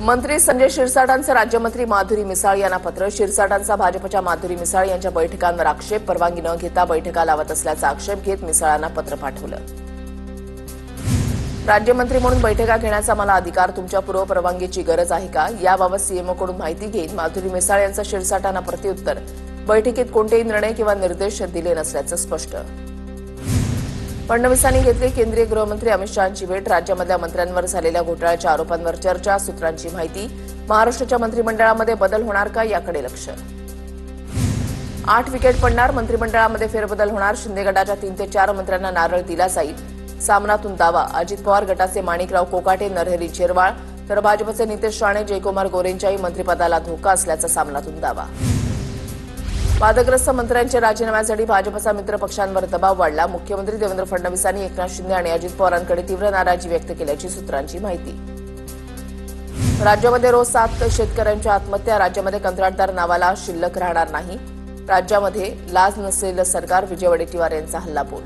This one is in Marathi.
मंत्री संजय शिरसाटांचे राज्यमंत्री माधुरी मिसाळ यांना पत्र. शिरसाटांचा भाजपच्या माधुरी मिसाळ यांच्या बैठकांवर आक्षेप. परवानगी न घेता बैठका लावत असल्याचा आक्षेप घेत मिसाळांना पत्र पाठवलं. राज्यमंत्री म्हणून बैठका घेण्याचा मला अधिकार, तुमच्या पूर्व परवानगीची गरज आहे का, याबाबत सीएमओकडून माहिती घेईन. माधुरी मिसाळ यांचं शिरसाटांना प्रत्युत्तर. बैठकीत कोणतेही निर्णय किंवा निर्देश दिले नसल्याचं स्पष्ट. फडणवीसांनी घेतली केंद्रीय गृहमंत्री अमित शहांची भेट. राज्यामधल्या मंत्र्यांवर झालेल्या घोटाळ्याच्या आरोपांवर चर्चा. सूत्रांची माहिती. महाराष्ट्राच्या मंत्रिमंडळामध्ये बदल होणार का, याकडे लक्ष. 8 विकेट पडणार, मंत्रिमंडळामध्ये फेरबदल होणार. शिंदे गटाच्या 3 ते 4 मंत्र्यांना नारळ दिला जाईल. सामनातून दावा. अजित पवार गटाचे माणिकराव कोकाटे, नरहरी झिरवाळ तर भाजपचे नितेश राणे, जयकुमार गोरेंच्याही मंत्रिपदाला धोका असल्याचा सामनातून दावा. वादग्रस्त मंत्र्यांच्या राजीनाम्यासाठी भाजपचा मित्रपक्षांवर दबाव वाढला. मुख्यमंत्री देवेंद्र फडणवीसांनी एकनाथ शिंदे आणि अजित पवारांकडे तीव्र नाराजी व्यक्त केल्याची सूत्रांची माहिती. राज्यामध्ये रोज 7 शेतकऱ्यांच्या आत्महत्या. राज्यामध्ये कंत्राटदार नावाला शिल्लक राहणार नाही. राज्यामध्ये लाज नसलेलं सरकार, विजय वडेट्टीवार यांचा हल्लाबोल.